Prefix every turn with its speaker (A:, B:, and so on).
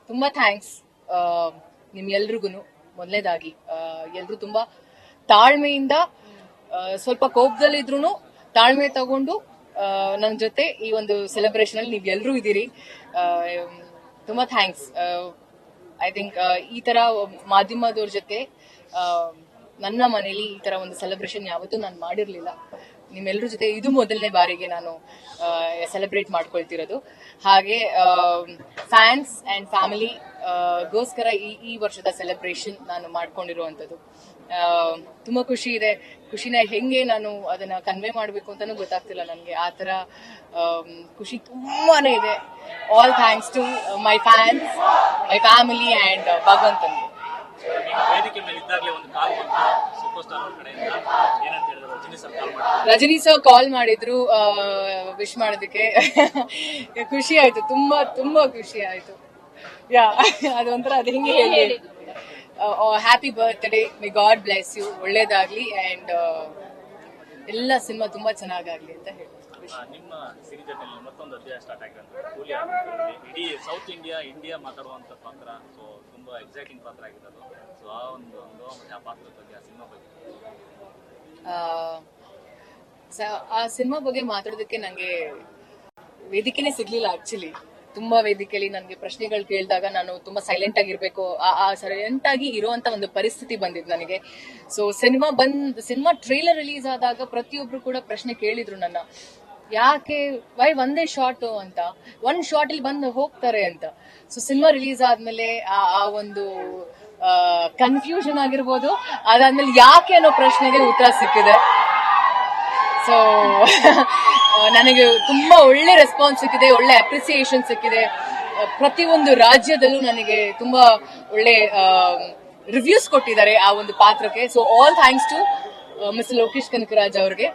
A: ತುಂಬಾ ಥ್ಯಾಂಕ್ಸ್ ನಿಮ್ಗೆಲ್ರಿಗೂ. ಮೊದಲನೇದಾಗಿ ಎಲ್ರು ತುಂಬಾ ತಾಳ್ಮೆಯಿಂದ, ಸ್ವಲ್ಪ ಕೋಪದಲ್ಲಿದ್ರು ತಾಳ್ಮೆ ತಗೊಂಡು ನನ್ನ ಜೊತೆ ಈ ಒಂದು ಸೆಲೆಬ್ರೇಷನ್ ಅಲ್ಲಿ ನೀವ್ ಎಲ್ರೂ ಇದ್ದೀರಿ. ತುಂಬಾ ಥ್ಯಾಂಕ್ಸ್. ಐ ಥಿಂಕ್ ಈ ತರ ಮಾಧ್ಯಮದವ್ರ ಜೊತೆ ನನ್ನ ಮನೇಲಿ ಈ ತರ ಒಂದು ಸೆಲೆಬ್ರೇಷನ್ ಯಾವತ್ತೂ ನಾನು ಮಾಡಿರ್ಲಿಲ್ಲ. ನಿಮ್ಮೆಲ್ಲರ ಜೊತೆ ಇದು ಮೊದಲನೇ ಬಾರಿಗೆ ನಾನು ಸೆಲೆಬ್ರೇಟ್ ಮಾಡ್ಕೊಳ್ತಿರೋದು. ಹಾಗೆ ಫ್ಯಾನ್ಸ್ ಅಂಡ್ ಫ್ಯಾಮಿಲಿ ಗೋಸ್ಕರ ಈ ವರ್ಷದ ಸೆಲೆಬ್ರೇಷನ್ ನಾನು ಮಾಡ್ಕೊಂಡಿರುವಂತದ್ದು. ತುಂಬಾ ಖುಷಿ ಇದೆ. ಖುಷಿನ ಹೆಂಗೆ ನಾನು ಅದನ್ನ ಕನ್ವೆ ಮಾಡ್ಬೇಕು ಅಂತಾನು ಗೊತ್ತಾಗ್ತಿಲ್ಲ ನನಗೆ. ಆ ತರ ಖುಷಿ ತುಂಬಾನೇ ಇದೆ. All thanks to my fans, my family and ಭಗವಂತನಿಗೆ.
B: ವೇದಿಕೆ ಮೇಲೆ ಇದ್ದಾಗಲೇ ಒಂದು ಕಾಲ್ ಬಂತು ಸೂಪರ್ ಸ್ಟಾರ್ ಅವ್ರ ಕಡೆಯಿಂದ. ಏನಂತ ಹೇಳಿದ್ರು?
A: ರಜನಿ ಸರ್ ಕಾಲ್ ಮಾಡಿದ್ರು ವಿಶ್ ಮಾಡೋದಕ್ಕೆ. ಖುಷಿ ಆಯ್ತು, ತುಂಬಾ ತುಂಬಾ ಖುಷಿ ಆಯ್ತು. ಯಾ, ಅದೊಂಥರ ಅದು ಹಿಂಗೆ ಹೇಳಿ, happy birthday, may God bless you, ಒಳ್ಳೇದಾಗ್ಲಿ ಅಂಡ್ ಎಲ್ಲ ಸಿನಿಮಾ ತುಂಬಾ ಚೆನ್ನಾಗಾಗ್ಲಿ ಅಂತ ಹೇಳಿ.
B: ನಿಮ್ಮ ಸಿರೀಸ್ ಅಲ್ಲಿ ಮತ್ತೊಂದು ಅಧ್ಯಾಯ ಸ್ಟಾರ್ಟ್ ಆಗಿದೆ ಅಂತ. ಇಡೀ ಸೌತ್ ಇಂಡಿಯಾ ಮಾತಾಡುವಂತ ಪಾತ್ರ. ಸೊ ತುಂಬಾ ಎಕ್ಸೈಟಿಂಗ್ ಪಾತ್ರ ಆಗಿದೆ ಅದು. ಸೊ ಆ ಒಂದು ಆ ಪಾತ್ರದ ಬಗ್ಗೆ, ಆ ಸಿನಿಮಾ ಬಗ್ಗೆ,
A: ಆ ಸಿನಿಮಾ ಬಗ್ಗೆ ಮಾತಾಡೋದಕ್ಕೆ ನಂಗೆ ವೇದಿಕೆನೇ ಸಿಗ್ಲಿಲ್ಲ. ಆಕ್ಚುಲಿ ತುಂಬಾ ವೇದಿಕೆಯಲ್ಲಿ ನನಗೆ ಪ್ರಶ್ನೆಗಳು ಕೇಳಿದಾಗ ನಾನು ತುಂಬಾ ಸೈಲೆಂಟ್ ಆಗಿರ್ಬೇಕು, ಸೈಲೆಂಟ್ ಆಗಿ ಇರುವಂತ ಒಂದು ಪರಿಸ್ಥಿತಿ ಬಂದಿದ್ದು ನನಗೆ. ಸೊ ಸಿನಿಮಾ ಟ್ರೇಲರ್ ರಿಲೀಸ್ ಆದಾಗ ಪ್ರತಿಯೊಬ್ರು ಕೂಡ ಪ್ರಶ್ನೆ ಕೇಳಿದ್ರು ನನ್ನ, ಯಾಕೆ ವೈ ಒಂದೇ ಶಾಟ್ ಅಂತ, ಒಂದ್ ಶಾರ್ಟ್ ಇಲ್ಲಿ ಬಂದು ಹೋಗ್ತಾರೆ ಅಂತ. ಸೊ ಸಿನಿಮಾ ರಿಲೀಸ್ ಆದ್ಮೇಲೆ ಆ ಒಂದು ಕನ್ಫ್ಯೂಷನ್ ಆಗಿರ್ಬೋದು, ಅದಾದ್ಮೇಲೆ ಯಾಕೆ ಅನ್ನೋ ಪ್ರಶ್ನೆಗೆ ಉತ್ತರ ಸಿಕ್ಕಿದೆ. ಸೊ ನನಗೆ ತುಂಬಾ ಒಳ್ಳೆ ರೆಸ್ಪಾನ್ಸ್ ಸಿಕ್ಕಿದೆ, ಒಳ್ಳೆ ಅಪ್ರಿಸಿಯೇಷನ್ ಸಿಕ್ಕಿದೆ. ಪ್ರತಿಯೊಂದು ರಾಜ್ಯದಲ್ಲೂ ನನಗೆ ತುಂಬಾ ಒಳ್ಳೆ ರಿವ್ಯೂಸ್ ಕೊಟ್ಟಿದ್ದಾರೆ ಆ ಒಂದು ಪಾತ್ರಕ್ಕೆ. So all thanks to Mister Lokesh Kanagaraj ಅವ್ರಿಗೆ.